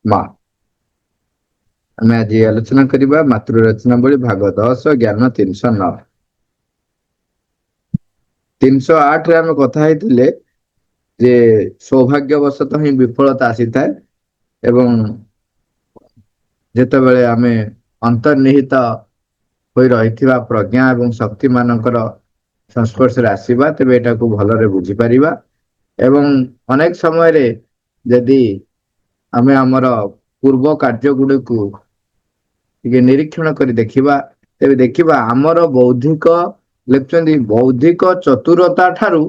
ମା। ଆମେ ଆଜି ଆଲୋଚନା କରିବା ମାତୃ ରଚନାବଳୀ ଭାଗ 10 ଜ୍ଞାନ 309। 308ରେ ଆମେ କଥା ହେଇଥିଲେ ଯେ ସୌଭାଗ୍ୟବଶତଃ ହିଁ ବିଫଳତା ଆସିଥାଏ ଏବଂ ଯେତେବେଳେ ଆମେ ଅନ୍ତର୍ନିହିତ ହୋଇ ରହିଥିବା ପ୍ରଜ୍ଞା ଏବଂ ଶକ୍ତି ମାନଙ୍କର ସଂସ୍ପର୍ଶରେ ଆସିବା ତେବେ ଏଟାକୁ ଭଲରେ ବୁଝିପାରିବା ଏବଂ ଅନେକ ସମୟରେ ଯଦି ଆମେ ଆମର ପୂର୍ବ କାର୍ଯ୍ୟ ଗୁଡ଼ିକୁ ଟିକେ ନିରୀକ୍ଷଣ କରି ଦେଖିବା ତେବେ ଦେଖିବା ଆମର ବୌଦ୍ଧିକ ଲେଖୁଛନ୍ତି ବୌଦ୍ଧିକ ଚତୁରତା ଠାରୁ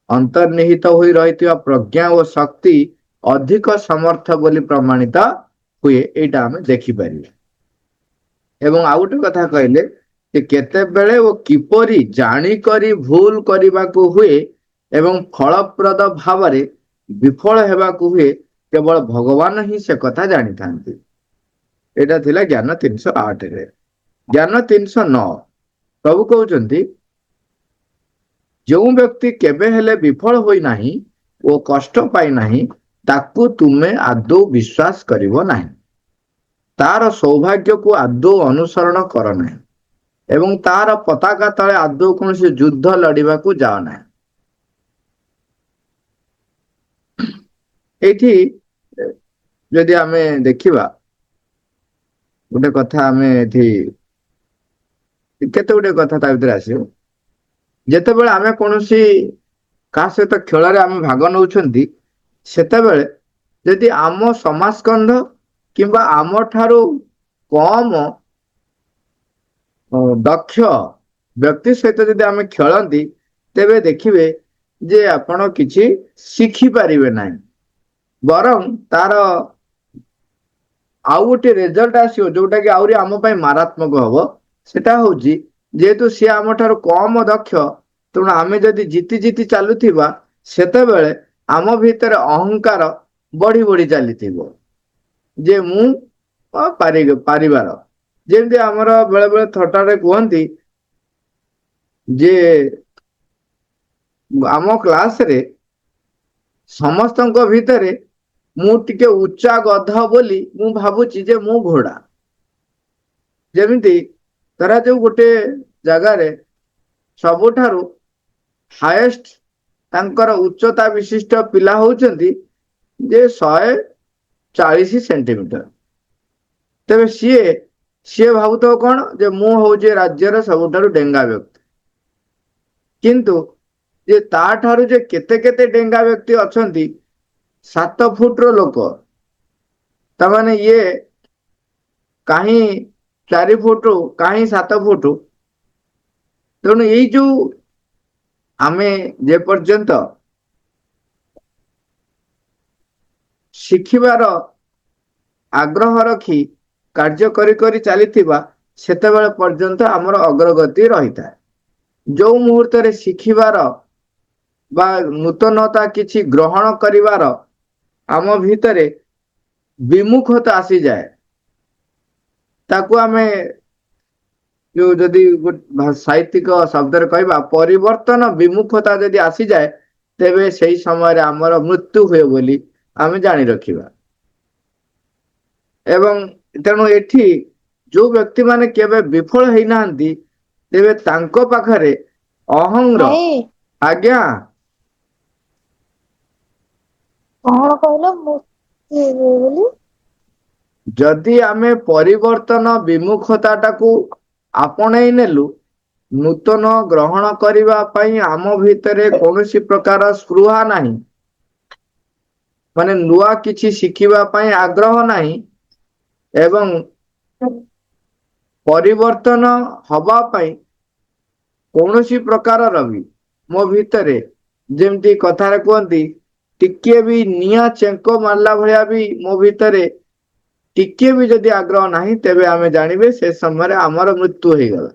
ଅନ୍ତର୍ନିହିତ ହୋଇ ରହିଥିବା ପ୍ରଜ୍ଞା ଓ ଶକ୍ତି ଅଧିକ ସମର୍ଥ ବୋଲି ପ୍ରମାଣିତ ହୁଏ। ଏଇଟା ଆମେ ଦେଖିପାରିବା ଏବଂ ଆଉ ଗୋଟେ କଥା କହିଲେ ଯେ କେତେବେଳେ ଓ କିପରି ଜାଣିକରି ଭୁଲ କରିବାକୁ ହୁଏ ଏବଂ ଫଳପ୍ରଦ ଭାବରେ ବିଫଳ ହେବାକୁ ହୁଏ କେବଳ ଭଗବାନ ହିଁ ସେ କଥା ଜାଣିଥାନ୍ତି। ଏଇଟା ଥିଲା ଜ୍ଞାନ 308ରେ। ଜ୍ଞାନ 309 ପ୍ରଭୁ କହୁଛନ୍ତି ଯେଉଁ ବ୍ୟକ୍ତି କେବେ ହେଲେ ବିଫଳ ହୋଇନାହିଁ ଓ କଷ୍ଟ ପାଇନାହିଁ ତାକୁ ତୁମେ ଆଦୌ ବିଶ୍ୱାସ କରିବ ନାହିଁ। ତାର ସୌଭାଗ୍ୟକୁ ଆଦୌ ଅନୁସରଣ କର ନାହିଁ ଏବଂ ତାର ପତାକା ତଳେ ଆଦୌ କୌଣସି ଯୁଦ୍ଧ ଲଢିବାକୁ ଯାଅ ନାହିଁ। ଏଇଠି ଯଦି ଆମେ ଦେଖିବା ଗୋଟେ କଥା ଆମେ ଏଠି କେତେ ଗୋଟେ କଥା ତା ଭିତରେ ଆସିବ। ଯେତେବେଳେ ଆମେ କୌଣସି କାହା ସହିତ ଖେଳରେ ଆମେ ଭାଗ ନେଉଛନ୍ତି ସେତେବେଳେ ଯଦି ଆମ ସମାସ୍କନ୍ଧ କିମ୍ବା ଆମ ଠାରୁ କମ ଦକ୍ଷ ବ୍ୟକ୍ତି ସହିତ ଯଦି ଆମେ ଖେଳନ୍ତି ତେବେ ଦେଖିବେ ଯେ ଆପଣ କିଛି ଶିଖିପାରିବେ ନାହିଁ ବରଂ ତାର ଆଉ ଗୋଟେ ରେଜଲ୍ଟ ଆସିବ ଯୋଉଟା କି ଆହୁରି ଆମ ପାଇଁ ମାରାତ୍ମକ ହବ। ସେଟା ହଉଛି ଯେହେତୁ ସିଏ ଆମ ଠାରୁ କମ ଦକ୍ଷ ତେଣୁ ଆମେ ଯଦି ଜିତି ଜିତି ଚାଲୁଥିବା ସେତେବେଳେ ଆମ ଭିତରେ ଅହଙ୍କାର ବଢି ବଢି ଚାଲିଥିବ ଯେ ମୁଁ ପାରିବାର। ଯେମିତି ଆମର ବେଳେ ବେଳେ ଥଟାରେ କୁହନ୍ତି ଯେ ଆମ କ୍ଲାସରେ ସମସ୍ତଙ୍କ ଭିତରେ ମୁଁ ଟିକେ ଉଚ୍ଚା ଗଧ ବୋଲି ମୁଁ ଭାବୁଛି ଯେ ମୁଁ ଘୋଡା। ଯେମିତି ଧରାଯାଉ ଗୋଟେ ଜାଗାରେ ସବୁଠାରୁ ହାଏଷ୍ଟ ତାଙ୍କର ଉଚ୍ଚତା ବିଶିଷ୍ଟ ପିଲା ହଉଛନ୍ତି ଯେ 140 ସେଣ୍ଟିମିଟର। ତେବେ ସିଏ ଭାବୁଥିବ କଣ ଯେ ମୁଁ ହଉଛି ରାଜ୍ୟର ସବୁଠାରୁ ଡେଙ୍ଗା ବ୍ୟକ୍ତି। କିନ୍ତୁ ଯେ ତା ଠାରୁ ଯେ କେତେ କେତେ ଡେଙ୍ଗା ବ୍ୟକ୍ତି ଅଛନ୍ତି 7 ଫୁଟର ଲୋକ ତାମାନେ ଇଏ କାହିଁ 4 ଫୁଟ କାହିଁ 7 ଫୁଟ। ତେଣୁ ଏଇ ଯୋଉ ଆମେ ଯେ ପର୍ଯ୍ୟନ୍ତ ଶିଖିବାର ଆଗ୍ରହ ରଖି କାର୍ଯ୍ୟ କରି କରି ଚାଲିଥିବା ସେତେବେଳେ ପର୍ଯ୍ୟନ୍ତ ଆମର ଅଗ୍ରଗତି ରହିଥାଏ। ଯୋଉ ମୁହୂର୍ତ୍ତରେ ଶିଖିବାର ବା ନୂତନତା କିଛି ଗ୍ରହଣ କରିବାର ଆମ ଭିତରେ ବିମୁଖତା ଆସିଯାଏ ତାକୁ ଆମେ ଯୋଉ ଯଦି ସାହିତ୍ୟିକ ଶବ୍ଦରେ କହିବା ପରିବର୍ତ୍ତନ ବିମୁଖତା ଯଦି ଆସିଯାଏ ତେବେ ସେଇ ସମୟରେ ଆମର ମୃତ୍ୟୁ ହୁଏ ବୋଲି ଆମେ ଜାଣି ରଖିବା। ଏବଂ ତେଣୁ ଏଠି ଯୋଉ ବ୍ୟକ୍ତି ମାନେ କେବେ ବିଫଳ ହେଇନାହାନ୍ତି ତେବେ ତାଙ୍କ ପାଖରେ ଅହଙ୍ଗ୍ର ଭାଇ ଆଜ୍ଞା କଣ କହିଲ ମୁଁ ବୋଲି ଯଦି ଆମେ ପରିବର୍ତ୍ତନ ବିମୁଖତା ଟାକୁ ଆପଣେଇ ନେଲୁ ନୂତନ ଗ୍ରହଣ କରିବା ପାଇଁ ଆମ ଭିତରେ କୌଣସି ପ୍ରକାର ସ୍ପୃହା ନାହିଁ ମାନେ ନୂଆ କିଛି ଶିଖିବା ପାଇଁ ଆଗ୍ରହ ନାହିଁ ଏବଂ ପରିବର୍ତ୍ତନ ହବା ପାଇଁ କୌଣସି ପ୍ରକାରର ବି ମୋ ଭିତରେ ଯେମିତି କଥାରେ କୁହନ୍ତି ଟିକେ ବି ନିଆଁ ଚେଙ୍କ ମାରିଲା ଭଳିଆ ବି ମୋ ଭିତରେ ଟିକେ ବି ଯଦି ଆଗ୍ରହ ନାହିଁ ତେବେ ଆମେ ଜାଣିବେ ସେ ସମୟରେ ଆମର ମୃତ୍ୟୁ ହେଇଗଲା।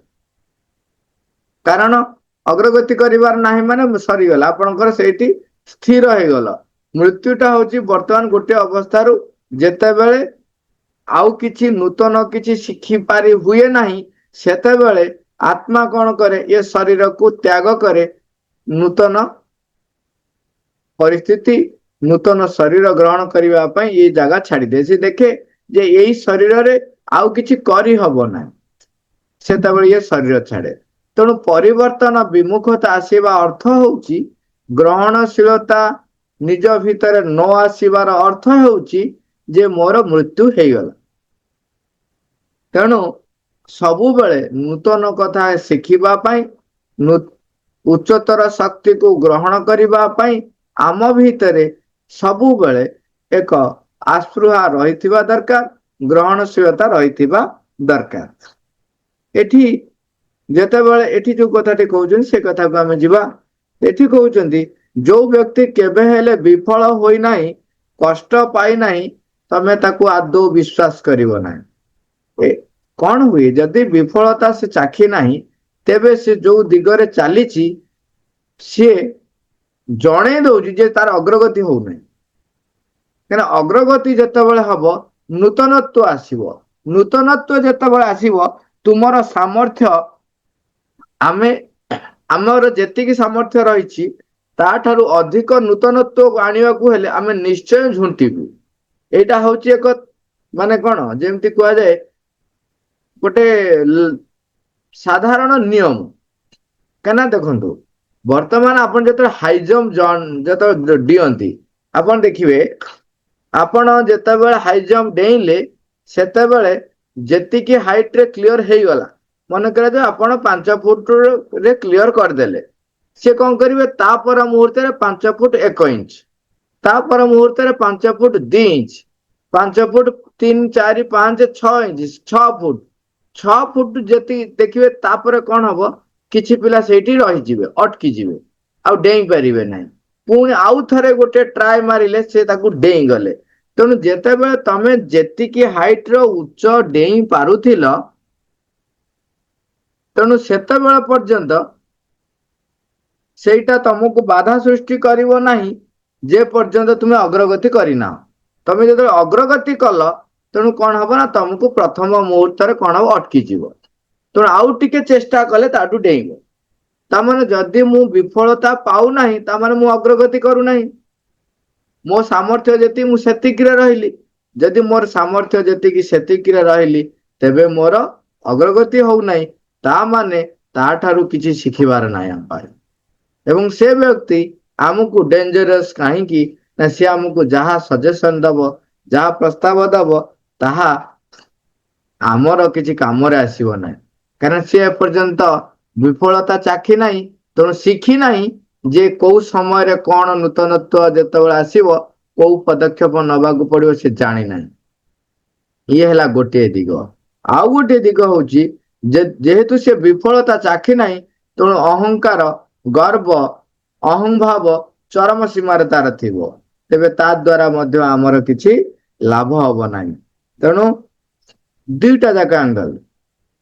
କାରଣ ଅଗ୍ରଗତି କରିବାର ନାହିଁ ମାନେ ସରିଗଲା ଆପଣଙ୍କର ସେଇଠି ସ୍ଥିର ହେଇଗଲ। ମୃତ୍ୟୁ ଟା ହଉଛି ବର୍ତ୍ତମାନ ଗୋଟେ ଅବସ୍ଥାରୁ ଯେତେବେଳେ ଆଉ କିଛି ନୂତନ କିଛି ଶିଖି ପାରି ହୁଏ ନାହିଁ ସେତେବେଳେ ଆତ୍ମା କଣ କରେ ଏ ଶରୀରକୁ ତ୍ୟାଗ କରେ ନୂତନ ପରିସ୍ଥିତି ନୂତନ ଶରୀର ଗ୍ରହଣ କରିବା ପାଇଁ ଏଇ ଜାଗା ଛାଡ଼ିଦିଏ। ସେ ଦେଖେ ଯେ ଏଇ ଶରୀରରେ ଆଉ କିଛି କରିହବ ନାହିଁ, ସେତେବେଳେ ଇଏ ଶରୀର ଛାଡ଼େ। ତେଣୁ ପରିବର୍ତ୍ତନ ବିମୁଖତା ଆସିବା ଅର୍ଥ ହେଉଛି ଗ୍ରହଣଶୀଳତା ନିଜ ଭିତରେ ନ ଆସିବାର ଅର୍ଥ ହେଉଛି ଯେ ମୋର ମୃତ୍ୟୁ ହେଇଗଲା। ତେଣୁ ସବୁବେଳେ ନୂତନ କଥା ଶିଖିବା ପାଇଁ, ଉଚ୍ଚତର ଶକ୍ତିକୁ ଗ୍ରହଣ କରିବା ପାଇଁ ଆମ ଭିତରେ ସବୁବେଳେ ଏକ ଆସ୍ପୃହା ରହିଥିବା ଦରକାର, ଗ୍ରହଣଶୀଳତା ରହିଥିବା ଦରକାର। ଏଠି ଯେତେବେଳେ ଏଠି ଯୋଉ କଥାଟି କହୁଛନ୍ତି ସେ କଥାକୁ ଆମେ ଯିବା। ଏଠି କହୁଛନ୍ତି ଯୋଉ ବ୍ୟକ୍ତି କେବେ ହେଲେ ବିଫଳ ହୋଇନାହିଁ, କଷ୍ଟ ପାଇନାହିଁ, ତମେ ତାକୁ ଆଦୌ ବିଶ୍ୱାସ କରିବ ନାହିଁ। କଣ ହୁଏ ଯଦି ବିଫଳତା ସେ ଚାଖି ନାହିଁ, ତେବେ ସେ ଯୋଉ ଦିଗରେ ଚାଲିଛି ସିଏ ଜଣେଇ ଦଉଛି ଯେ ତାର ଅଗ୍ରଗତି ହଉନାହିଁ। କାରଣ ଅଗ୍ରଗତି ଯେତେବେଳେ ହବ ନୂତନତ୍ୱ ଆସିବ। ନୂତନତ୍ୱ ଯେତେବେଳେ ଆସିବ ତୁମର ସାମର୍ଥ୍ୟ, ଆମର ଯେତିକି ସାମର୍ଥ୍ୟ ରହିଛି ତାଠାରୁ ଅଧିକ ନୂତନତ୍ୱ ଆଣିବାକୁ ହେଲେ ଆମେ ନିଶ୍ଚୟ ଝୁଣ୍ଟିବୁ। ଏଇଟା ହଉଛି ଏକ ମାନେ କଣ ଯେମିତି କୁହାଯାଏ ଗୋଟେ ସାଧାରଣ ନିୟମ। କାହିଁକିନା ଦେଖନ୍ତୁ ବର୍ତ୍ତମାନ ଆପଣ ଯେତେବେଳେ ହାଇ ଜମ୍ପ ଯେତେବେଳେ ଡିଅନ୍ତି, ଆପଣ ଦେଖିବେ ଆପଣ ଯେତେବେଳେ ହାଇ ଜମ୍ପ ଡେଇଁଲେ ସେତେବେଳେ ଯେତିକି ହାଇଟ ରେ କ୍ଲିୟର ହେଇଗଲା, ମନେ କରାଯାଉ ଆପଣ 5 ଫୁଟରେ କ୍ଲିୟର କରିଦେଲେ, ସେ କଣ କରିବେ ତାପର ମୁହୂର୍ତ୍ତରେ 5 ଫୁଟ 1 ଇଞ୍ଚ, ତାପର ମୁହୂର୍ତ୍ତରେ 5 foot 2 inch, 5 foot 3, 4, 5, 6 inch, 6 foot, 6 foot ଯେତିକି ଦେଖିବେ ତାପରେ କଣ ହବ, କିଛି ପିଲା ସେଇଠି ରହିଯିବେ, ଅଟକି ଯିବେ, ଆଉ ଡେଇଁ ପାରିବେ ନାହିଁ। ପୁଣି ଆଉ ଥରେ ଗୋଟେ ଟ୍ରାଏ ମାରିଲେ ସେ ତାକୁ ଡେଇଁ ଗଲେ। ତେଣୁ ଯେତେବେଳେ ତମେ ଯେତିକି ହାଇଟ ର ଉଚ୍ଚ ଡେଇଁ ପାରୁଥିଲ, ତେଣୁ ସେତେବେଳେ ପର୍ଯ୍ୟନ୍ତ ସେଇଟା ତମକୁ ବାଧା ସୃଷ୍ଟି କରିବ ନାହିଁ ଯେ ପର୍ଯ୍ୟନ୍ତ ତୁମେ ଅଗ୍ରଗତି କରିନାହ। ତମେ ଯେତେବେଳେ ଅଗ୍ରଗତି କଲ, ତେଣୁ କଣ ହବ ନା ତମକୁ ପ୍ରଥମ ମୁହୂର୍ତ୍ତରେ କଣ ହବ, ଅଟକିଯିବ। ତେଣୁ ଆଉ ଟିକେ ଚେଷ୍ଟା କଲେ ତାଠୁ ଡେଇଁବ। ତାମାନେ ଯଦି ମୁଁ ବିଫଳତା ପାଉନାହିଁ ତାମାନେ ମୁଁ ଅଗ୍ରଗତି କରୁନାହିଁ। ମୋ ସାମର୍ଥ୍ୟ ଯେତିକି ମୁଁ ସେତିକିରେ ରହିଲି। ଯଦି ମୋର ସାମର୍ଥ୍ୟ ଯେତିକି ସେତିକିରେ ରହିଲି, ତେବେ ମୋର ଅଗ୍ରଗତି ହଉନାହିଁ, ତା ମାନେ ତାଠାରୁ କିଛି ଶିଖିବାର ନାହିଁ ଆମ ପାଇଁ। ଏବଂ ସେ ବ୍ୟକ୍ତି ଆମକୁ ଡେଞ୍ଜରସ୍ କାହିଁକି ନା ସେ ଆମକୁ ଯାହା ସଜେସନ ଦବ, ଯାହା ପ୍ରସ୍ତାବ ଦବ, ତାହା ଆମର କିଛି କାମରେ ଆସିବ ନାହିଁ। କାରଣ ସେ ଏପର୍ଯ୍ୟନ୍ତ ବିଫଳତା ଚାଖି ନାହିଁ, ତେଣୁ ଶିଖି ନାହିଁ ଯେ କୋଉ ସମୟରେ କଣ ନୂତନତ୍ୱ ଯେତେବେଳେ ଆସିବ କୋଉ ପଦକ୍ଷେପ ନେବାକୁ ପଡିବ ସେ ଜାଣିନାହିଁ। ଇଏ ହେଲା ଗୋଟିଏ ଦିଗ। ଆଉ ଗୋଟିଏ ଦିଗ ହଉଛି ଯେହେତୁ ସେ ବିଫଳତା ଚାଖି ନାହିଁ, ତେଣୁ ଅହଙ୍କାର, ଗର୍ବ, ଅହଂଭାବ ଚରମ ସୀମାରେ ତାର ଥିବ, ତେବେ ତା ଦ୍ୱାରା ମଧ୍ୟ ଆମର କିଛି ଲାଭ ହବ ନାହିଁ। ତେଣୁ ଦୁଇଟା ଯାକ ଆଙ୍ଗଲ,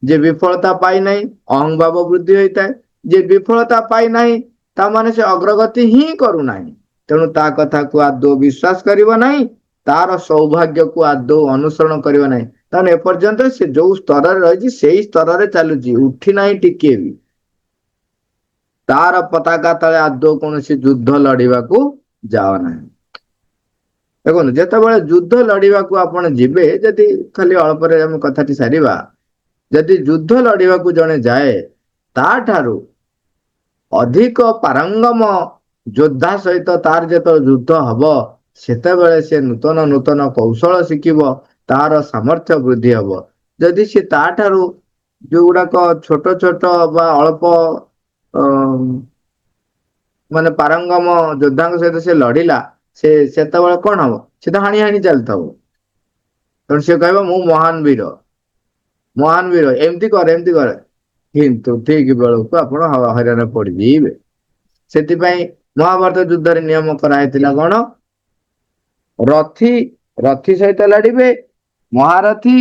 ଯେ ବିଫଳତା ପାଇନାହିଁ ଅହଂଭାବ ବୃଦ୍ଧି ହୋଇଥାଏ, ଯେ ବିଫଳତା ପାଇନାହିଁ ତାମାନେ ସେ ଅଗ୍ରଗତି ହିଁ କରୁନାହିଁ। ତେଣୁ ତା କଥାକୁ ଆଦୌ ବିଶ୍ୱାସ କରିବ ନାହିଁ, ତାର ସୌଭାଗ୍ୟକୁ ଆଦୌ ଅନୁସରଣ କରିବ ନାହିଁ। ତାହେଲେ ଏପର୍ଯ୍ୟନ୍ତ ସେ ଯୋଉ ସ୍ତରରେ ରହିଛି ସେଇ ସ୍ତରରେ ଚାଲୁଛି, ଉଠି ନାହିଁ ଟିକେ ବି। ତାର ପତାକା ତଳେ ଆଦୌ କୌଣସି ଯୁଦ୍ଧ ଲଢିବାକୁ ଯାଅ ନାହିଁ। ଦେଖନ୍ତୁ ଯେତେବେଳେ ଯୁଦ୍ଧ ଲଢିବାକୁ ଆପଣ ଯିବେ, ଯଦି ଖାଲି ଅଳ୍ପରେ ଆମେ କଥାଟି ସାରିବା, ଯଦି ଯୁଦ୍ଧ ଲଢିବାକୁ ଜଣେ ଯାଏ, ତାଠାରୁ ଅଧିକ ପାରଙ୍ଗମ ଯୋଦ୍ଧା ସହିତ ତାର ଯେତେବେଳେ ଯୁଦ୍ଧ ହବ, ସେତେବେଳେ ସେ ନୂତନ ନୂତନ କୌଶଳ ଶିଖିବ, ତାର ସାମର୍ଥ୍ୟ ବୃଦ୍ଧି ହବ। ଯଦି ସେ ତାଠାରୁ ଯୋଉଗୁଡାକ ଛୋଟ ଛୋଟ ବା ଅଳ୍ପ ମାନେ ପାରଙ୍ଗମ ଯୋଦ୍ଧାଙ୍କ ସହିତ ସେ ଲଢିଲା, ସେତେବେଳେ କଣ ହବ, ସେ ତ ହାଣି ହାଣି ଚାଲିଥିବ। ତେଣୁ ସେ କହିବ ମୁଁ ମହାନ ବୀର, ମହାନ ବୀର, ଏମିତି କରେ ଏମିତି କରେ, କିନ୍ତୁ ଠିକ ବେଳକୁ ଆପଣ ହଇରାଣ ପଡିଯିବେ। ସେଥିପାଇଁ ମହାଭାରତ ଯୁଦ୍ଧରେ ନିୟମ କରାହେଇଥିଲା କଣ, ରଥୀ ରଥୀ ସହିତ ଲଢିବେ, ମହାରଥୀ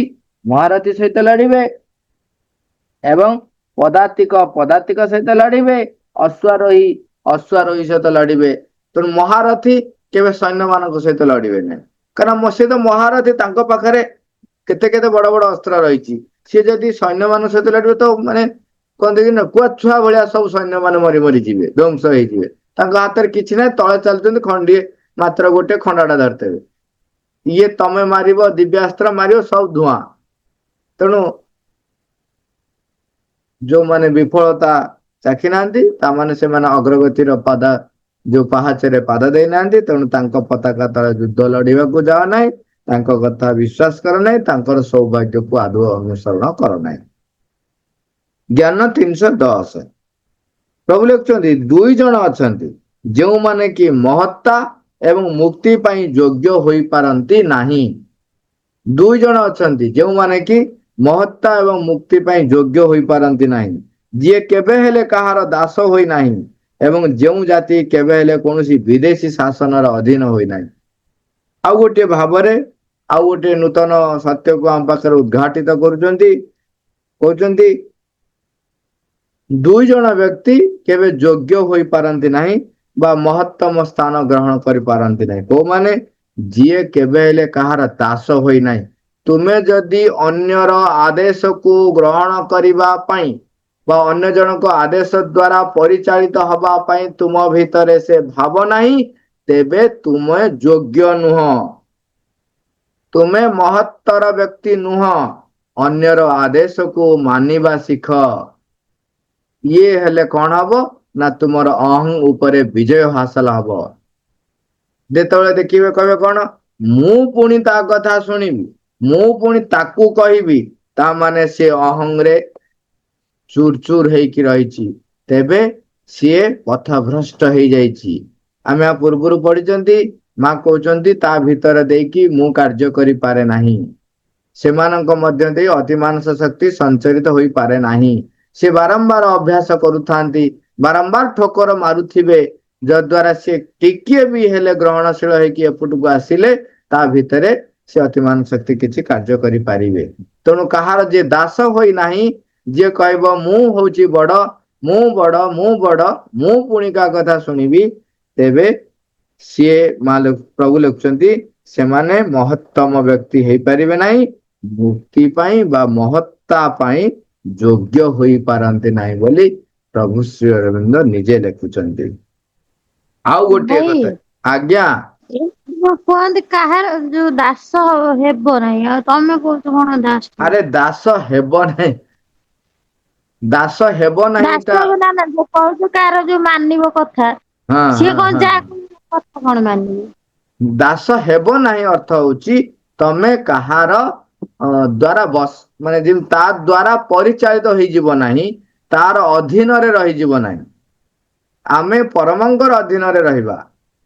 ମହାରଥୀ ସହିତ ଲଢିବେ, ଏବଂ ପଦାତିକ ପଦାତିକ ସହିତ ଲଢିବେ, ଅଶ୍ୱାରୋହୀ ଅଶ୍ୱାରୋହୀ ସହିତ ଲଢିବେ। ତେଣୁ ମହାରଥୀ କେବେ ସୈନ୍ୟ ମାନଙ୍କ ସହିତ ଲଢିବେ ନାହିଁ, କାରଣ ସେ ତ ମହାରଥୀ, ତାଙ୍କ ପାଖରେ କେତେ କେତେ ବଡ ବଡ ଅସ୍ତ୍ର ରହିଛି। ସିଏ ଯଦି ସୈନ୍ୟ ମାନଙ୍କ ସହିତ ଲଢିବେ ତ ମାନେ କହନ୍ତି କି ନା କୁଆ ଛୁଆ ଭଳିଆ ସବୁ ସୈନ୍ୟ ମାନେ ମରି ମରିଯିବେ, ଧ୍ୱଂସ ହେଇଯିବେ। ତାଙ୍କ ହାତରେ କିଛି ନାହିଁ, ତଳେ ଚାଲୁଛନ୍ତି ଖଣ୍ଡିଏ ମାତ୍ର ଗୋଟେ ଖଣ୍ଡାଟା ଧରିଥିବେ। ଇଏ ତମେ ମାରିବ ଦିବ୍ୟାସ୍ତ୍ର ମାରିବ ସବୁ ଧୂଆଁ। ତେଣୁ ଯୋଉମାନେ ବିଫଳତା ଚାଖି ନାହାନ୍ତି ତାମାନେ ସେମାନେ ଅଗ୍ରଗତିର ଯୋଉ ପାହାଚରେ ପାଦ ଦେଇନାହାନ୍ତି। ତେଣୁ ତାଙ୍କ ପତାକା ତଳେ ଯୁଦ୍ଧ ଲଢିବାକୁ ଯାଅ ନାହିଁ, ତାଙ୍କ କଥା ବିଶ୍ୱାସ କର ନାହିଁ, ତାଙ୍କର ସୌଭାଗ୍ୟକୁ ଆଦୌ ଅନୁସରଣ କର ନାହିଁ। ଜ୍ଞାନ 310। ପ୍ରଭୁ ଲେଖୁଛନ୍ତି 2 ଜଣ ଅଛନ୍ତି ଯେଉଁମାନେ କି ମହତ୍ତା ଏବଂ ମୁକ୍ତି ପାଇଁ ଯୋଗ୍ୟ ହୋଇପାରନ୍ତି ନାହିଁ। 2 ଜଣ ଅଛନ୍ତି ଯେଉଁମାନେ କି ମହତ୍ତା ଏବଂ ମୁକ୍ତି ପାଇଁ ଯୋଗ୍ୟ ହୋଇପାରନ୍ତି ନାହିଁ। ଯିଏ କେବେ ହେଲେ କାହାର ଦାସ ହୋଇନାହିଁ ଏବଂ ଯେଉଁ ଜାତି କେବେ ହେଲେ କୌଣସି ବିଦେଶୀ ଶାସନର ଅଧୀନ ହୋଇନାହିଁ। ଆଉ ଗୋଟିଏ ଭାବରେ ଆଉ ଗୋଟିଏ ନୂତନ ସତ୍ୟକୁ ଆମ ପାଖରେ ଉଦ୍ଘାଟିତ କରୁଛନ୍ତି। କହୁଛନ୍ତି 2 ଜଣ ବ୍ୟକ୍ତି କେବେ ଯୋଗ୍ୟ ହୋଇପାରନ୍ତି ନାହିଁ ବା ମହତ୍ତମ ସ୍ଥାନ ଗ୍ରହଣ କରିପାରନ୍ତି ନାହିଁ। କୋଉମାନେ? ଯିଏ କେବେ ହେଲେ କାହାର ଦାସ ହୋଇନାହିଁ। ତୁମେ ଯଦି ଅନ୍ୟର ଆଦେଶକୁ ଗ୍ରହଣ କରିବା ପାଇଁ ବା ଅନ୍ୟ ଜଣଙ୍କ ଆଦେଶ ଦ୍ୱାରା ପରିଚାଳିତ ହବା ପାଇଁ ତୁମ ଭିତରେ ସେ ଭାବ ନାହିଁ, ତେବେ ତୁମେ ଯୋଗ୍ୟ ନୁହଁ। ତୁମେ ମହତ୍ତର ବ୍ୟକ୍ତି ନୁହଁ। ଅନ୍ୟର ଆଦେଶକୁ ମାନିବା ଶିଖ। ଇଏ ହେଲେ କଣ ହବ ନା ତୁମର ଅହଂ ଉପରେ ବିଜୟ ହାସଲ ହବ। ଯେତେବେଳେ ଦେଖିବେ କହିବେ କଣ, ମୁଁ ପୁଣି ତା କଥା ଶୁଣିବି, ମୁଁ ପୁଣି ତାକୁ କହିବି, ତା ମାନେ ସେ ଅହଂରେ ଚୁର ଚୁର ହେଇକି ରହିଛି। ତେବେ ସିଏ ପଥଭ୍ରଷ୍ଟ ହେଇଯାଇଛି। ଆମେ ପୂର୍ବରୁ ପଢିଛନ୍ତି, ମା କହୁଛନ୍ତି ତା ଭିତରେ ଦେଇକି ମୁଁ କାର୍ଯ୍ୟ କରିପାରେ ନାହିଁ। ସେମାନଙ୍କ ମଧ୍ୟ ଦେଇ ଅତିମାନସ ଶକ୍ତି ସଞ୍ଚରିତ ହୋଇପାରେ ନାହିଁ। ସେ ବାରମ୍ବାର ଅଭ୍ୟାସ କରୁଥାନ୍ତି, ବାରମ୍ବାର ଠୋକର ମାରୁଥିବେ, ଯଦ୍ୱାରା ସେ ଟିକିଏ ବି ହେଲେ ଗ୍ରହଣଶୀଳ ହେଇକି ଏପଟକୁ ଆସିଲେ ତା ଭିତରେ ସେ ଅତିମାନ ଶକ୍ତି କିଛି କାର୍ଯ୍ୟ କରିପାରିବେ। ତେଣୁ କାହାର ଯିଏ ଦାସ ହୋଇନାହିଁ, ଯିଏ କହିବ ମୁଁ ହଉଛି ବଡ, ମୁଁ ବଡ, ମୁଁ ବଡ, ମୁଁ ପୁଣି କାହା କଥା ଶୁଣିବି, ତେବେ ସିଏ ପ୍ରଭୁ ଲେଖୁଛନ୍ତି ସେମାନେ ମହତ୍ତମ ବ୍ୟକ୍ତି ହେଇପାରିବେ ନାହିଁ, ମୁକ୍ତି ପାଇଁ ବା ମହତ୍ତା ପାଇଁ ଯୋଗ୍ୟ ହୋଇପାରନ୍ତି ନାହିଁ ବୋଲି ପ୍ରଭୁ ଶ୍ରୀ ଅରବିନ୍ଦ ନିଜେ ଲେଖୁଛନ୍ତି। ଆଉ ଗୋଟିଏ ଭାଇ କଥା, ଆଜ୍ଞା। କୁହନ୍ତି କାହାର ଯୋଉ ଦାସ ହେବ ନାହିଁ, ଆଉ ତମେ କହୁଛ କଣ ଦାସ? ଆରେ ଦାସ ହେବ ନାହିଁ, ଦାସ ହେବ ନାହିଁ ଟା ଦାସ ନା ନା ଯୋଉ କହୁଛୁ କାହାର ଯୋଉ ମାନିବ କଥା, ହଁ ସିଏ ହଁ କଣ ହଁ ଯାହା କଥା କଣ ମାନିବେ? ଦାସ ହେବ ନାହିଁ ଅର୍ଥ ହଉଛି ତମେ କାହାର ଦ୍ଵାରା ମାନେ ଯେମିତି ତା ଦ୍ଵାରା ପରିଚାଳିତ ହେଇଯିବ ନାହିଁ, ତାର ଅଧୀନରେ ରହିଯିବ ନାହିଁ। ଆମେ ପରମଙ୍କର ଅଧୀନରେ ରହିବା।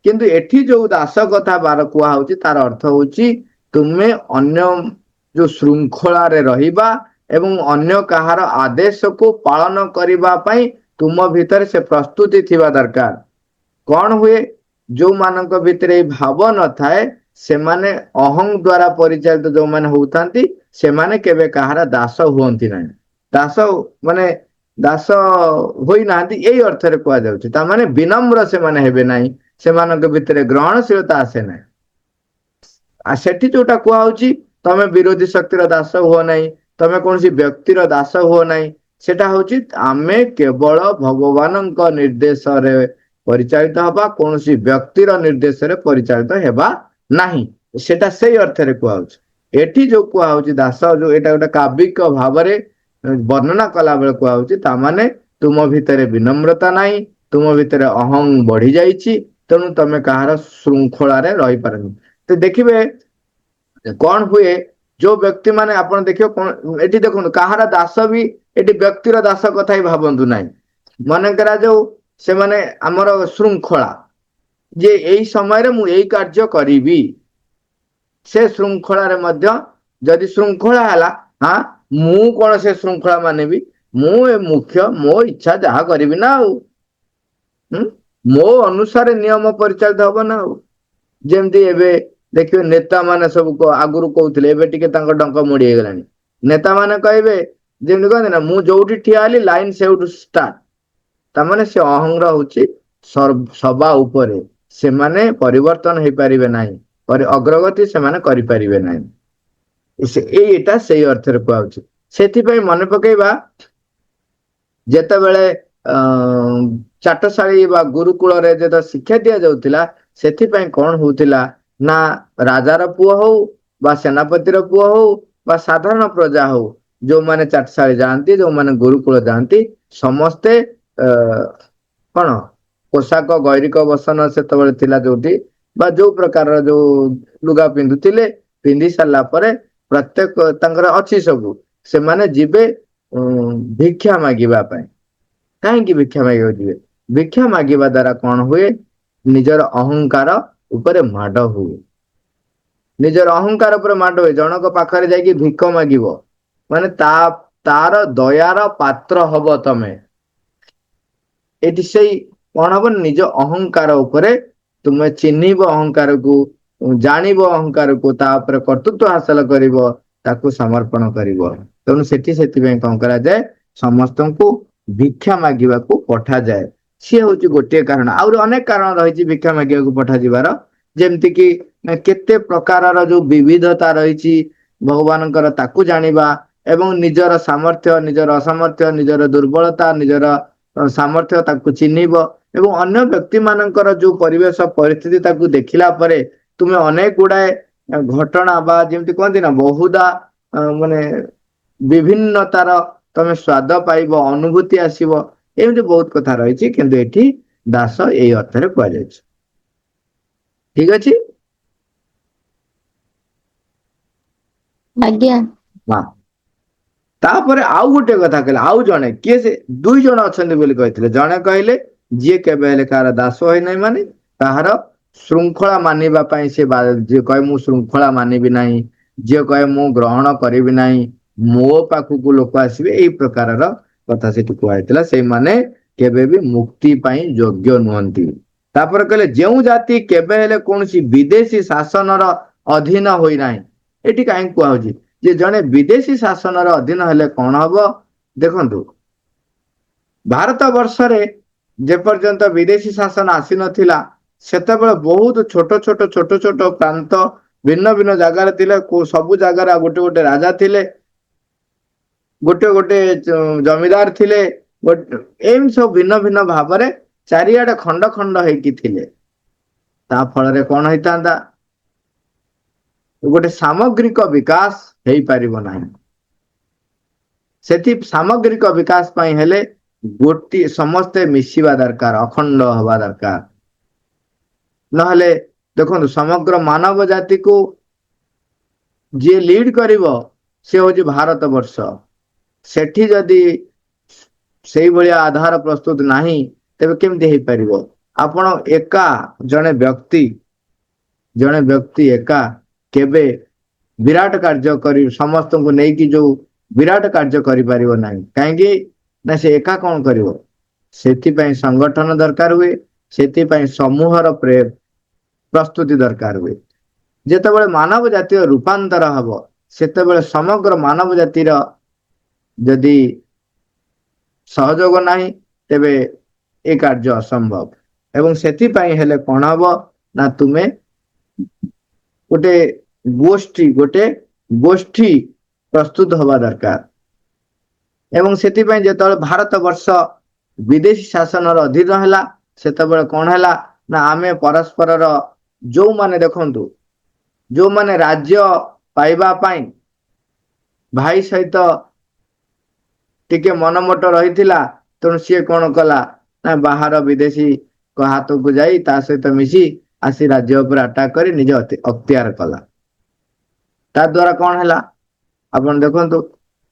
କିନ୍ତୁ ଏଠି ଯୋଉ ଦାସ କଥା କୁହା ହଉଛି ତାର ଅର୍ଥ ହଉଛି ତୁମେ ଅନ୍ୟ ଯୋଉ ଶୃଙ୍ଖଳାରେ ରହିବା ଏବଂ ଅନ୍ୟ କାହାର ଆଦେଶକୁ ପାଳନ କରିବା ପାଇଁ ତୁମ ଭିତରେ ସେ ପ୍ରସ୍ତୁତି ଥିବା ଦରକାର। କଣ ହୁଏ, ଯୋଉମାନଙ୍କ ଭିତରେ ଏଇ ଭାବ ନଥାଏ ସେମାନେ ଅହଂ ଦ୍ଵାରା ପରିଚାଳିତ ଯୋଉମାନେ ହଉଥାନ୍ତି, ସେମାନେ କେବେ କାହାର ଦାସ ହୁଅନ୍ତି ନାହିଁ। ଦାସ ମାନେ ଦାସ ହୋଇନାହାନ୍ତି ଏଇ ଅର୍ଥରେ କୁହାଯାଉଛି। ତାମାନେ ବିନମ୍ର ସେମାନେ ହେବେ ନାହିଁ, ସେମାନଙ୍କ ଭିତରେ ଗ୍ରହଣଶୀଳତା ଆସେ ନାହିଁ। ଆଉ ସେଠି ଯୋଉଟା କୁହାହଉଛି ତମେ ବିରୋଧୀ ଶକ୍ତିର ଦାସ ହୁଅ ନାହିଁ, ତମେ କୌଣସି ବ୍ୟକ୍ତିର ଦାସ ହୁଅ ନାହିଁ, ସେଟା ହଉଛି ଆମେ କେବଳ ଭଗବାନଙ୍କ ନିର୍ଦ୍ଦେଶରେ ପରିଚାଳିତ ହବା, କୌଣସି ବ୍ୟକ୍ତିର ନିର୍ଦ୍ଦେଶରେ ପରିଚାଳିତ ହେବା ନାହିଁ। ସେଟା ସେଇ ଅର୍ଥରେ କୁହାହଉଛି। ଏଠି ଯୋଉ କୁହାହଉଛି ଦାସ, ଯୋଉ ଏଇଟା ଗୋଟେ କାବ୍ୟିକ ଭାବରେ ବର୍ଣ୍ଣନା କଲା ବେଳେ କୁହାହଉଛି, ତାମାନେ ତୁମ ଭିତରେ ବିନମ୍ରତା ନାହିଁ, ତୁମ ଭିତରେ ଅହଂ ବଢି ଯାଇଛି, ତେଣୁ ତମେ କାହାର ଶୃଙ୍ଖଳାରେ ରହିପାରନି। ତ ଦେଖିବେ କଣ ହୁଏ, ଯୋଉ ବ୍ୟକ୍ତି ମାନେ ଆପଣ ଦେଖିବେ କଣ ଏଠି ଦେଖନ୍ତୁ କାହାର ଦାସ ବି ଏଠି ବ୍ୟକ୍ତିର ଦାସ କଥା ହିଁ ଭାବନ୍ତୁ ନାହିଁ। ମନେକର ଯୋଉ ସେମାନେ ଆମର ଶୃଙ୍ଖଳା, ଯେ ଏଇ ସମୟରେ ମୁଁ ଏଇ କାର୍ଯ୍ୟ କରିବି, ସେ ଶୃଙ୍ଖଳାରେ ମଧ୍ୟ ଯଦି ଶୃଙ୍ଖଳା ହେଲା, ହଁ ମୁଁ କଣ ସେ ଶୃଙ୍ଖଳା ମାନିବି, ମୁଁ ଏ ମୁଖ୍ୟ, ମୋ ଇଚ୍ଛା ଯାହା କରିବି ନା ଆଉ। ମୋ ଅନୁସାରେ ନିୟମ ପରିଚାଳିତ ହବ ନା ଆଉ। ଯେମିତି ଏବେ ଦେଖିବେ ନେତା ମାନେ ସବୁ ଆଗରୁ କହୁଥିଲେ, ଏବେ ଟିକେ ତାଙ୍କ ଡଙ୍କ ମୋଡି ହେଇଗଲାଣି। ନେତା ମାନେ କହିବେ, ଯେମିତି କହନ୍ତି ନା, ମୁଁ ଯୋଉଠି ଠିଆ ହେଲି ଲାଇନ ସେଇଠୁ ଷ୍ଟାର୍ଟ। ତାମାନେ ସେ ଅହଙ୍ଗ ହଉଛି ସବା ଉପରେ, ସେମାନେ ପରିବର୍ତ୍ତନ ହେଇପାରିବେ ନାହିଁ, ଅଗ୍ରଗତି ସେମାନେ କରିପାରିବେ ନାହିଁ। ଏଇଟା ସେଇ ଅର୍ଥରେ କୁହାହଉଛି। ସେଥିପାଇଁ ମନେ ପକେଇବା, ଯେତେବେଳେ ଚାଟଶାଳୀ ବା ଗୁରୁକୁଳରେ ଯେତେବେଳେ ଶିକ୍ଷା ଦିଆଯାଉଥିଲା, ସେଥିପାଇଁ କଣ ହଉଥିଲା ନା ରାଜାର ପୁଅ ହଉ ବା ସେନାପତିର ପୁଅ ହଉ ବା ସାଧାରଣ ପ୍ରଜା ହଉ, ଯୋଉମାନେ ଚାଟଶାଳୀ ଯାଆନ୍ତି, ଯୋଉମାନେ ଗୁରୁକୁଳ ଯାଆନ୍ତି, ସମସ୍ତେ କଣ ପୋଷାକ ଗୈରିକ ବସନ ସେତେବେଳେ ଥିଲା ଯୋଉଠି, ବା ଯୋଉ ପ୍ରକାରର ଯୋଉ ଲୁଗା ପିନ୍ଧୁଥିଲେ, ପିନ୍ଧି ସାରିଲା ପରେ ପ୍ରତ୍ୟେକ ତାଙ୍କର ଅଛି ସବୁ, ସେମାନେ ଯିବେ ଭିକ୍ଷା ମାଗିବା ପାଇଁ। କାହିଁକି ଭିକ୍ଷା ମାଗିବାକୁ ଯିବେ? ଭିକ୍ଷା ମାଗିବା ଦ୍ଵାରା କଣ ହୁଏ? ନିଜର ଅହଙ୍କାର ଉପରେ ମାଡ ହୁଏ। ନିଜର ଅହଙ୍କାର ଉପରେ ମାଡ ହୁଏ। ଜଣଙ୍କ ପାଖରେ ଯାଇକି ଭିକ ମାଗିବ ମାନେ ତାର ଦୟାର ପାତ୍ର ହବ ତମେ। ଏଠି ସେଇ କଣ ହବ? ନିଜ ଅହଙ୍କାର ଉପରେ ତୁମେ ଚିହ୍ନିବ, ଅହଙ୍କାରକୁ ଜାଣିବ, ଅହଙ୍କାରକୁ ତା ଉପରେ କର୍ତ୍ତୃତ୍ୱ ହାସଲ କରିବ, ତାକୁ ସମର୍ପଣ କରିବ। ତେଣୁ ସେଠି ସେଥିପାଇଁ କଣ କରାଯାଏ? ସମସ୍ତଙ୍କୁ ଭିକ୍ଷା ମାଗିବାକୁ ପଠାଯାଏ। ସିଏ ହଉଛି ଗୋଟିଏ କାରଣ। ଆହୁରି ଅନେକ କାରଣ ରହିଛି ଭିକ୍ଷା ମାଗିବାକୁ ପଠାଯିବାର। ଯେମିତି କିି କେତେ ପ୍ରକାରର ଯୋଉ ବିବିଧତା ରହିଛି ଭଗବାନଙ୍କର, ତାକୁ ଜାଣିବା ଏବଂ ନିଜର ସାମର୍ଥ୍ୟ, ନିଜର ଅସାମର୍ଥ୍ୟ, ନିଜର ଦୁର୍ବଳତା, ନିଜର ସାମର୍ଥ୍ୟ ତାକୁ ଚିହ୍ନିବ ଏବଂ ଅନ୍ୟ ବ୍ୟକ୍ତି ମାନଙ୍କର ଯୋଉ ପରିବେଶ ପରିସ୍ଥିତି ତାକୁ ଦେଖିଲା ପରେ ତୁମେ ଅନେକ ଗୁଡାଏ ଘଟଣା ବା ଯେମିତି କୁହନ୍ତି ନା ବହୁଧା ମାନେ ବିଭିନ୍ନତାର ତମେ ସ୍ଵାଦ ପାଇବ, ଅନୁଭୂତି ଆସିବ। ଏମିତି ବହୁତ କଥା ରହିଛି, କିନ୍ତୁ ଏଠି ଦାସ ଏଇ ଅର୍ଥରେ କୁହାଯାଇଛି। ଠିକ ଅଛି। ଆଜ୍ଞା। ହଁ। ତାପରେ ଆଉ ଗୋଟେ କଥା କହିଲେ, ଆଉ ଜଣେ କିଏ? ସେ ଦୁଇ ଜଣ ଅଛନ୍ତି ବୋଲି କହିଥିଲେ। ଜଣେ କହିଲେ ଯିଏ କେବେ ହେଲେ କାହାର ଦାସ ହୋଇନାହିଁ, ମାନେ କାହାର ଶୃଙ୍ଖଳା ମାନିବା ପାଇଁ ସେ ଯିଏ କହେ ମୁଁ ଶୃଙ୍ଖଳା ମାନିବି ନାହିଁ, ଯିଏ କହେ ମୁଁ ଗ୍ରହଣ କରିବି ନାହିଁ, ମୋ ପାଖକୁ ଲୋକ ଆସିବେ, ଏଇ ପ୍ରକାରର କଥା ସେଠି କୁହାଯାଇଥିଲା। ସେଇମାନେ କେବେ ବି ମୁକ୍ତି ପାଇଁ ଯୋଗ୍ୟ ନୁହନ୍ତି। ତାପରେ କହିଲେ ଯେଉଁ ଜାତି କେବେ ହେଲେ କୌଣସି ବିଦେଶୀ ଶାସନର ଅଧୀନ ହୋଇନାହିଁ। ଏଠି କାହିଁକି କୁହାହଉଛି ଯେ ଜଣେ ବିଦେଶୀ ଶାସନର ଅଧୀନ ହେଲେ କଣ ହବ? ଦେଖନ୍ତୁ, ଭାରତ ବର୍ଷରେ ଯେପର୍ଯ୍ୟନ୍ତ ବିଦେଶୀ ଶାସନ ଆସିନଥିଲା, ସେତେବେଳେ ବହୁତ ଛୋଟ ଛୋଟ ଛୋଟ ଛୋଟ ପ୍ରାନ୍ତ ଭିନ୍ନ ଭିନ୍ନ ଜାଗାରେ ଥିଲେ। ସବୁ ଜାଗାରେ ଗୋଟେ ଗୋଟେ ରାଜା ଥିଲେ, ଗୋଟେ ଗୋଟେ ଜମିଦାର ଥିଲେ, ଏମିତି ସବୁ ଭିନ୍ନ ଭିନ୍ନ ଭାବରେ ଚାରିଆଡେ ଖଣ୍ଡ ଖଣ୍ଡ ହେଇକି ଥିଲେ। ତା ଫଳରେ କଣ ହେଇଥାନ୍ତା? ଗୋଟେ ସାମଗ୍ରିକ ବିକାଶ ହେଇପାରିବ ନାହିଁ। ସେଠି ସାମଗ୍ରିକ ବିକାଶ ପାଇଁ ହେଲେ ଗୋଟିଏ ସମସ୍ତେ ମିଶିବା ଦରକାର, ଅଖଣ୍ଡ ହବା ଦରକାର। ନହେଲେ ଦେଖନ୍ତୁ, ସମଗ୍ର ମାନବ ଜାତିକୁ ଯିଏ ଲିଡ କରିବ ସେ ହଉଛି ଭାରତ ବର୍ଷ। ସେଠି ଯଦି ସେଇଭଳିଆ ଆଧାର ପ୍ରସ୍ତୁତ ନାହିଁ, ତେବେ କେମିତି ହେଇପାରିବ? ଆପଣ ଏକା ଜଣେ ବ୍ୟକ୍ତି ଏକା କେବେ ବିରାଟ କାର୍ଯ୍ୟ କରି ସମସ୍ତଙ୍କୁ ନେଇକି ଯୋଉ ବିରାଟ କାର୍ଯ୍ୟ କରିପାରିବ ନାହିଁ। କାହିଁକି ନା ସେ ଏକା କଣ କରିବ? ସେଥିପାଇଁ ସଂଗଠନ ଦରକାର ହୁଏ। ସେଥିପାଇଁ ସମୂହର ପ୍ରସ୍ତୁତି ଦରକାର ହୁଏ। ଯେତେବେଳେ ମାନବ ଜାତୀୟ ରୂପାନ୍ତର ହବ, ସେତେବେଳେ ସମଗ୍ର ମାନବ ଜାତିର ଯଦି ସହଯୋଗ ନାହିଁ, ତେବେ ଏ କାର୍ଯ୍ୟ ଅସମ୍ଭବ। ଏବଂ ସେଥିପାଇଁ ହେଲେ କଣ ହବ ନା ତୁମେ ଗୋଟେ ଗୋଷ୍ଠୀ ପ୍ରସ୍ତୁତ ହବା ଦରକାର। ଏବଂ ସେଥିପାଇଁ ଯେତେବେଳେ ଭାରତ ବର୍ଷ ବିଦେଶୀ ଶାସନର ଅଧୀନ ହେଲା, ସେତେବେଳେ କଣ ହେଲା ନା ଆମେ ପରସ୍ପରର ଯୋଉମାନେ ଦେଖନ୍ତୁ, ଯୋଉମାନେ ରାଜ୍ୟ ପାଇବା ପାଇଁ ଭାଇ ସହିତ ଟିକେ ମନମୋଟ ରହିଥିଲା, ତେଣୁ ସିଏ କଣ କଲା ନା ବାହାର ବିଦେଶୀ ହାତକୁ ଯାଇ ତା ସହିତ ମିଶି ଆସି ରାଜ୍ୟ ଉପରେ ଆଟାକ କରି ନିଜ ଅକ୍ତିଆର କଲା। ତା ଦ୍ଵାରା କଣ ହେଲା ଆପଣ ଦେଖନ୍ତୁ,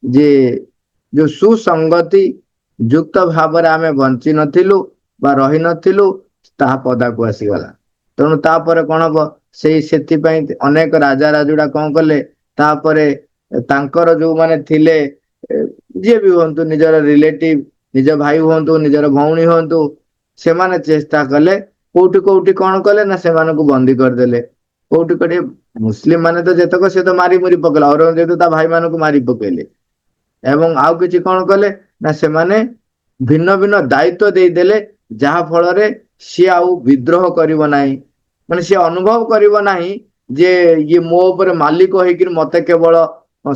ଯେ ଯୋଉ ସୁସଙ୍ଗତି ଯୁକ୍ତ ଭାବରେ ଆମେ ବଞ୍ଚି ନଥିଲୁ ବା ରହି ନଥିଲୁ, ତାହା ପଦାକୁ ଆସିଗଲା। ତେଣୁ ତାପରେ କଣ ହବ? ସେଥିପାଇଁ ଅନେକ ରାଜା ରାଜୁଡା କଣ କଲେ? ତାପରେ ତାଙ୍କର ଯୋଉମାନେ ଥିଲେ, ଯିଏ ବି ହୁଅନ୍ତୁ, ନିଜର ରିଲେଟିଭ, ନିଜ ଭାଇ ହୁଅନ୍ତୁ, ନିଜର ଭଉଣୀ ହୁଅନ୍ତୁ, ସେମାନେ ଚେଷ୍ଟା କଲେ କୋଉଠି କୋଉଠି କଣ କଲେ ନା ସେମାନଙ୍କୁ ବନ୍ଦୀ କରିଦେଲେ। କୋଉଠି କୋଉଠି ମୁସଲିମ ମାନେ ତ ଯେତେକ ସେ ତ ମାରି ମୁରି ପକେଇଲେ, ଔରଙ୍ଗଜେବ ତା ଭାଇ ମାନଙ୍କୁ ମାରି ପକେଇଲେ। ଏବଂ ଆଉ କିଛି କଣ କଲେ ନା ସେମାନେ ଭିନ୍ନ ଭିନ୍ନ ଦାୟିତ୍ୱ ଦେଇଦେଲେ, ଯାହା ଫଳରେ ସିଏ ଆଉ ବିଦ୍ରୋହ କରିବ ନାହିଁ। ମାନେ ସିଏ ଅନୁଭବ କରିବ ନାହିଁ ଯେ ଇଏ ମୋ ଉପରେ ମାଲିକ ହେଇକିରି ମତେ କେବଳ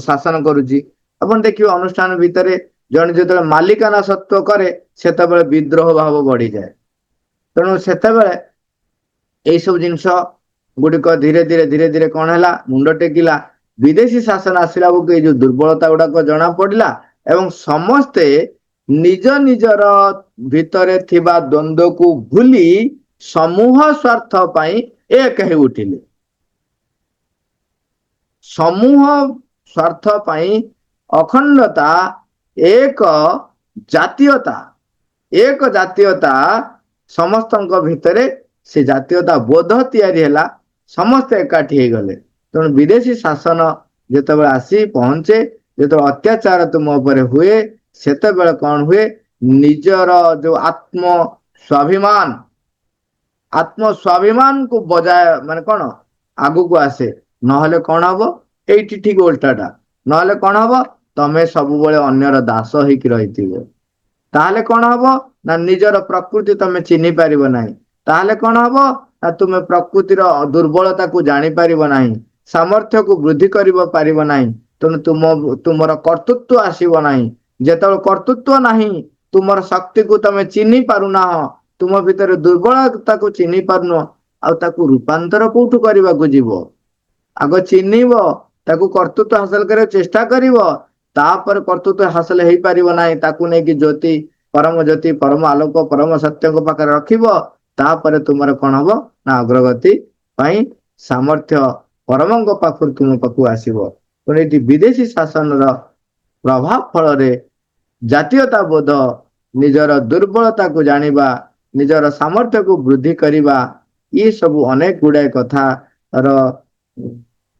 ଶାସନ କରୁଛି। ଆପଣ ଦେଖିବେ ଅନୁଷ୍ଠାନ ଭିତରେ ଜଣେ ଯେତେବେଳେ ମାଲିକାନା ସତ୍ତ୍ୱ କରେ, ସେତେବେଳେ ବିଦ୍ରୋହ ଭାବ ବଢିଯାଏ। ତେଣୁ ସେତେବେଳେ ଏଇ ସବୁ ଜିନିଷ ଗୁଡିକ ଧୀରେ ଧୀରେ ଧୀରେ ଧୀରେ କଣ ହେଲା, ମୁଣ୍ଡ ଟେକିଲା। ବିଦେଶୀ ଶାସନ ଆସିଲା ବେଳକୁ ଏଇ ଯୋଉ ଦୁର୍ବଳତା ଗୁଡାକ ଜଣା ପଡିଲା ଏବଂ ସମସ୍ତେ ନିଜ ନିଜର ଭିତରେ ଥିବା ଦ୍ୱନ୍ଦ୍ୱକୁ ଭୁଲି ସମୂହ ସ୍ୱାର୍ଥ ପାଇଁ ଏକ ହେଇ ଉଠିଲେ। ସମୂହ ସ୍ୱାର୍ଥ ପାଇଁ ଅଖଣ୍ଡତା, ଏକ ଜାତୀୟତା, ଏକ ଜାତୀୟତା ସମସ୍ତଙ୍କ ଭିତରେ ସେ ଜାତୀୟତା ବୋଧ ତିଆରି ହେଲା। ସମସ୍ତେ ଏକାଠି ହେଇଗଲେ। ତେଣୁ ବିଦେଶୀ ଶାସନ ଯେତେବେଳେ ଆସି ପହଞ୍ଚେ, ଯେତେବେଳେ ଅତ୍ୟାଚାର ତୁମ ଉପରେ ହୁଏ, ସେତେବେଳେ କଣ ହୁଏ, ନିଜର ଯୋଉ ଆତ୍ମ ସ୍ୱାଭିମାନ, ଆତ୍ମ ସ୍ୱାଭିମାନକୁ ବଜାୟ ମାନେ କଣ ଆଗକୁ ଆସେ। ନହେଲେ କଣ ହବ, ଏଇଠି ଠିକ ଓଲଟାଟା। ନହେଲେ କଣ ହବ, ତମେ ସବୁବେଳେ ଅନ୍ୟର ଦାସ ହେଇକି ରହିଥିବ। ତାହେଲେ କଣ ହବ ନା ନିଜର ପ୍ରକୃତି ତମେ ଚିହ୍ନି ପାରିବ ନାହିଁ। ତାହେଲେ କଣ ହବ ନା ତୁମେ ପ୍ରକୃତିର ଦୁର୍ବଳତାକୁ ଜାଣିପାରିବ ନାହିଁ, ସାମର୍ଥ୍ୟକୁ ବୃଦ୍ଧି କରିବ ପାରିବ ନାହିଁ। ତେଣୁ ତୁମର କର୍ତ୍ତୃତ୍ୱ ଆସିବ ନାହିଁ। ଯେତେବେଳେ କର୍ତ୍ତୃତ୍ୱ ନାହିଁ, ତୁମର ଶକ୍ତିକୁ ତମେ ଚିହ୍ନି ପାରୁନାହ, ତୁମ ଭିତରେ ଦୁର୍ବଳତାକୁ ଚିହ୍ନି ପାରୁନ, ଆଉ ତାକୁ ରୂପାନ୍ତର କୋଉଠୁ କରିବାକୁ ଯିବ? ଆଗ ଚିହ୍ନିବ, ତାକୁ କର୍ତ୍ତୃତ୍ୱ ହାସଲ କରିବାକୁ ଚେଷ୍ଟା କରିବ, ତାପରେ କର୍ତ୍ତୃତ୍ୱ ହାସଲ ହେଇପାରିବ ନାହିଁ, ତାକୁ ନେଇକି ଜ୍ୟୋତି ପରମ ଆଲୋକ ପରମ ସତ୍ୟଙ୍କ ପାଖରେ ରଖିବ। ତାପରେ ତୁମର କଣ ହବ ନା ଅଗ୍ରଗତି ପାଇଁ ସାମର୍ଥ୍ୟ ପରମଙ୍କ ପାଖରୁ ତୁମ ପାଖକୁ ଆସିବ। ତେଣୁ ଏଠି ବିଦେଶୀ ଶାସନର ପ୍ରଭାବ ଫଳରେ ଜାତୀୟତା ବୋଧ, ନିଜର ଦୁର୍ବଳତାକୁ ଜାଣିବା, ନିଜର ସାମର୍ଥ୍ୟକୁ ବୃଦ୍ଧି କରିବା, ଏ ସବୁ ଅନେକ ଗୁଡାଏ କଥାର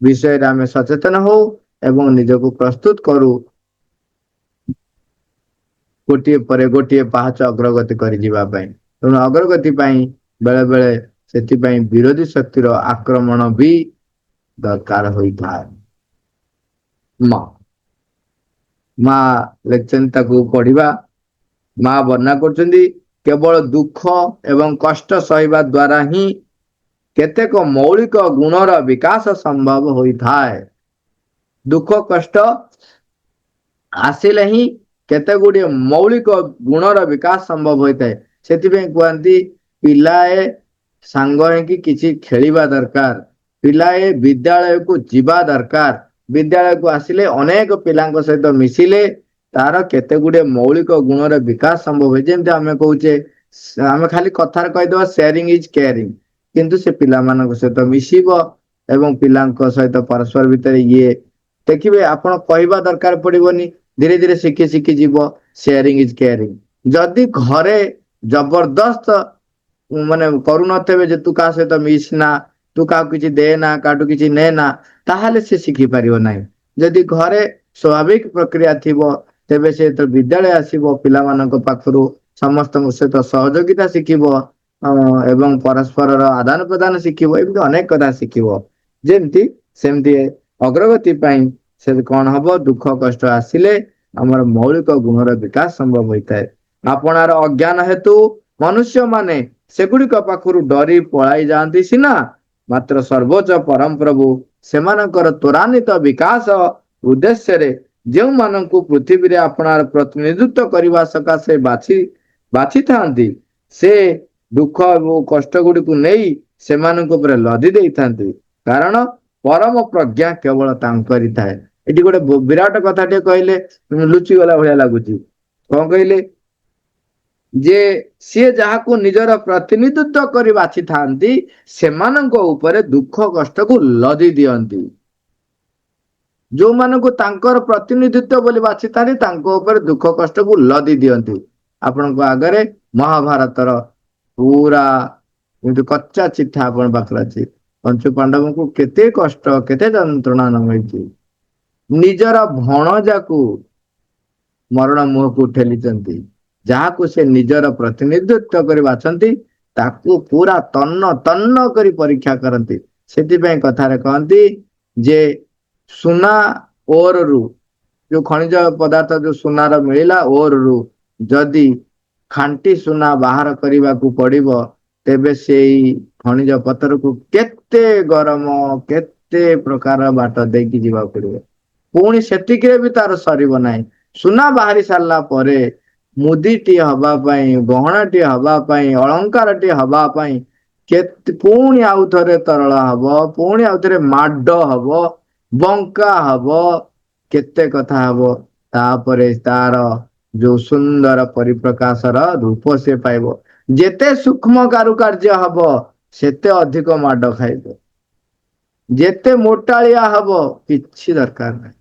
ବିଷୟରେ ଆମେ ସଚେତନ ହଉ ଏବଂ ନିଜକୁ ପ୍ରସ୍ତୁତ କରୁ ଗୋଟିଏ ପରେ ଗୋଟିଏ ପାହାଚ ଅଗ୍ରଗତି କରିଯିବା ପାଇଁ। ତେଣୁ ଅଗ୍ରଗତି ପାଇଁ ବେଳେ ବେଳେ ସେଥିପାଇଁ ବିରୋଧୀ ଶକ୍ତିର ଆକ୍ରମଣ ବି ଦରକାର ହୋଇଥାଏ। ମା ଲେଖିଛନ୍ତି, ତାକୁ ପଢିବା। ମା ବର୍ଣ୍ଣନା କରୁଛନ୍ତି, କେବଳ ଦୁଃଖ ଏବଂ କଷ୍ଟ ସହିବା ଦ୍ୱାରା ହିଁ କେତେକ ମୌଳିକ ଗୁଣର ବିକାଶ ସମ୍ଭବ ହୋଇଥାଏ। ଦୁଃଖ କଷ୍ଟ ଆସିଲେ ହିଁ କେତେ ଗୁଡିଏ ମୌଳିକ ଗୁଣର ବିକାଶ ସମ୍ଭବ ହୋଇଥାଏ। ସେଥିପାଇଁ କୁହନ୍ତି, ପିଲାଏ ସାଙ୍ଗ ହେଇକି କିଛି ଖେଳିବା ଦରକାର, ପିଲାଏ ବିଦ୍ୟାଳୟକୁ ଯିବା ଦରକାର। ବିଦ୍ୟାଳୟକୁ ଆସିଲେ ଅନେକ ପିଲାଙ୍କ ସହିତ ମିଶିଲେ ତାର କେତେ ଗୁଡିଏ ମୌଳିକ ଗୁଣର ବିକାଶ ସମ୍ଭବ ହୁଏ। ଯେମିତି ଆମେ କହୁଛେ, ଆମେ ଖାଲି କଥାରେ କହିଦେବା ସେୟାରିଂ ଇଜ କେୟାରିଂ, କିନ୍ତୁ ସେ ପିଲାମାନଙ୍କ ସହିତ ମିଶିବ ଏବଂ ପିଲାଙ୍କ ସହିତ ପରସ୍ପର ଭିତରେ ଦେଖିବେ, ଆପଣ କହିବା ଦରକାର ପଡିବନି, ଧୀରେ ଧୀରେ ଶିଖି ଶିଖି ଯିବ। Sharing is caring. ଯଦି ଘରେ ଜବରଦସ୍ତ ମାନେ କରୁନଥିବେ ଯେ ତୁ କାହା ସହିତ ମିଶନା, ତୁ କାହାକୁ କିଛି ଦେ ନା, କାହାଠୁ କିଛି ନେ ନା, ତାହେଲେ ସେ ଶିଖି ପାରିବ ନାହିଁ। ଯଦି ଘରେ ସ୍ୱାଭାବିକ ପ୍ରକ୍ରିୟା ଥିବ, ତେବେ ସେ ବିଦ୍ୟାଳୟ ଆସିବ, ପିଲାମାନଙ୍କ ପାଖରୁ ସମସ୍ତଙ୍କ ସହିତ ସହଯୋଗିତା ଶିଖିବ ଏବଂ ପରସ୍ପରର ଆଦାନ ପ୍ରଦାନ ଶିଖିବ। ଏମିତି ଅନେକ କଥା ଶିଖିବ। ଯେମିତି ସେମିତି ଅଗ୍ରଗତି ପାଇଁ ସେ କଣ ହବ, ଦୁଃଖ କଷ୍ଟ ଆସିଲେ ଆମର ମୌଳିକ ଗୁଣର ବିକାଶ ସମ୍ଭବ ହୋଇଥାଏ। ଆପଣାର ଅଜ୍ଞାନ ହେତୁ ମନୁଷ୍ୟମାନେ ସେଗୁଡିକ ପାଖରୁ ଡରି ପଳାଇ ଯାଆନ୍ତି ସିନା, ମାତ୍ର ସର୍ବୋଚ୍ଚ ପରମ ପ୍ରଭୁ ସେମାନଙ୍କର ତ୍ୱରାନ୍ୱିତ ବିକାଶ ଉଦ୍ଦେଶ୍ୟରେ ଯେଉଁମାନଙ୍କୁ ପୃଥିବୀରେ ଆପଣାର ପ୍ରତିନିଧିତ୍ୱ କରିବା ସକାଶେ ବାଛିଥାନ୍ତି, ସେ ଦୁଃଖ ଏବଂ କଷ୍ଟ ଗୁଡିକୁ ନେଇ ସେମାନଙ୍କ ଉପରେ ଲଦି ଦେଇଥାନ୍ତି। କାରଣ ପରମ ପ୍ରଜ୍ଞା କେବଳ ତାଙ୍କରି ଥାଏ। ଏଠି ଗୋଟେ ବିରାଟ କଥା ଟିକେ କହିଲେ, ଲୁଚିଗଲା ଭଳିଆ ଲାଗୁଛି। କଣ କହିଲେ? ଯେ ସିଏ ଯାହାକୁ ନିଜର ପ୍ରତିନିଧିତ୍ୱ କରି ବାଛିଥାନ୍ତି, ସେମାନଙ୍କ ଉପରେ ଦୁଃଖ କଷ୍ଟକୁ ଲଦି ଦିଅନ୍ତି। ଯୋଉମାନଙ୍କୁ ତାଙ୍କର ପ୍ରତିନିଧିତ୍ୱ ବୋଲି ବାଛିଥାନ୍ତି, ତାଙ୍କ ଉପରେ ଦୁଃଖ କଷ୍ଟକୁ ଲଦି ଦିଅନ୍ତି। ଆପଣଙ୍କ ଆଗରେ ମହାଭାରତର ପୁରା କିନ୍ତୁ କଚ୍ଚା ଚିଠା ଆପଣ ପାଖରେ ଅଛି। ପଞ୍ଚୁ ପାଣ୍ଡବଙ୍କୁ କେତେ କଷ୍ଟ, କେତେ ଯନ୍ତ୍ରଣା ନ ହେଇଛି। ନିଜର ଭଣଜାକୁ ମରଣ ମୁହଁକୁ ଠେଲିଛନ୍ତି। ଯାହାକୁ ସେ ନିଜର ପ୍ରତିନିଧିତ୍ୱ କରି ବାଛନ୍ତି, ତାକୁ ପୁରା ତନ୍ନ ତନ୍ନ କରି ପରୀକ୍ଷା କରନ୍ତି। ସେଥିପାଇଁ କଥାରେ କହନ୍ତି ଯେ ସୁନା ଓରରୁ, ଯୋଉ ଖଣିଜ ପଦାର୍ଥ ଯୋଉ ସୁନାର ମିଳିଲା ଓରରୁ, ଯଦି ଖାଣ୍ଟି ସୁନା ବାହାର କରିବାକୁ ପଡିବ, ତେବେ ସେଇ ଖଣିଜ ପଥରକୁ କେତେ ଗରମ, କେତେ ପ୍ରକାର ବାଟ ଦେଇକି ଯିବାକୁ ପଡିବ। ପୁଣି ସେତିକିରେ ବି ତାର ସରିବ ନାହିଁ। ସୁନା ବାହାରି ସାରିଲା ପରେ ମୁଦିଟିଏ ହବା ପାଇଁ, ଗହଣାଟିଏ ହବା ପାଇଁ, ଅଳଙ୍କାରଟିଏ ହବା ପାଇଁ କେତେ ପୁଣି ଆଉ ଥରେ ତରଳ ହବ, ପୁଣି ଆଉ ଥରେ ମାଡ ହବ, ବଙ୍କା ହବ, କେତେ କଥା ହବ। ତାପରେ ତାର ଯୋଉ ସୁନ୍ଦର ପରିପ୍ରକାଶର ରୂପ ସେ ପାଇବ। ଯେତେ ସୂକ୍ଷ୍ମ କାରୁକାର୍ଯ୍ୟ ହବ ସେତେ ଅଧିକ ମାଡ ଖାଇବ। ଯେତେ ମୋଟାଳିଆ ହବ କିଛି ଦରକାର ନାହିଁ।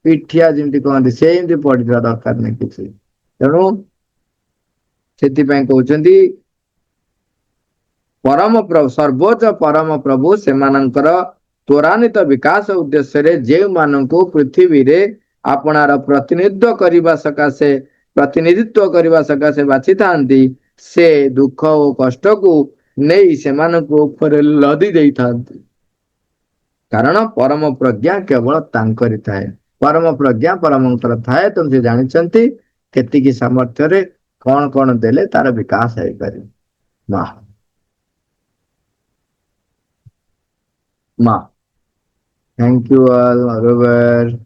ପିଠିଆ ଯେମିତି କହନ୍ତି ସେମିତି ପଡିଥିବା ଦରକାର ନାହିଁ କିଛି। ତେଣୁ ସେଥିପାଇଁ କହୁଛନ୍ତି ପରମ ପ୍ରଭୁ ସର୍ବୋଚ୍ଚ ପରମ ପ୍ରଭୁ ସେମାନଙ୍କର ତ୍ୱରାନ୍ୱିତ ବିକାଶ ଉଦ୍ଦେଶ୍ୟରେ ଯେଉଁମାନଙ୍କୁ ପୃଥିବୀରେ ଆପଣାର ପ୍ରତିନିଧିତ୍ୱ କରିବା ସକାଶେ ବାଛିଥାନ୍ତି, ସେ ଦୁଃଖ ଓ କଷ୍ଟକୁ ନେଇ ସେମାନଙ୍କୁ ଉପରେ ଲଦି ଦେଇଥାନ୍ତି। କାରଣ ପରମ ପ୍ରଜ୍ଞା କେବଳ ତାଙ୍କରି ଥାଏ। ପରମ ପ୍ରଜ୍ଞା ପରମଙ୍କର ଥାଏ, ତେଣୁ ସେ ଜାଣିଛନ୍ତି କେତିକି ସାମର୍ଥ୍ୟରେ କଣ କଣ ଦେଲେ ତାର ବିକାଶ ହେଇପାରିବ। ମା Ma. Thank you all, Robert.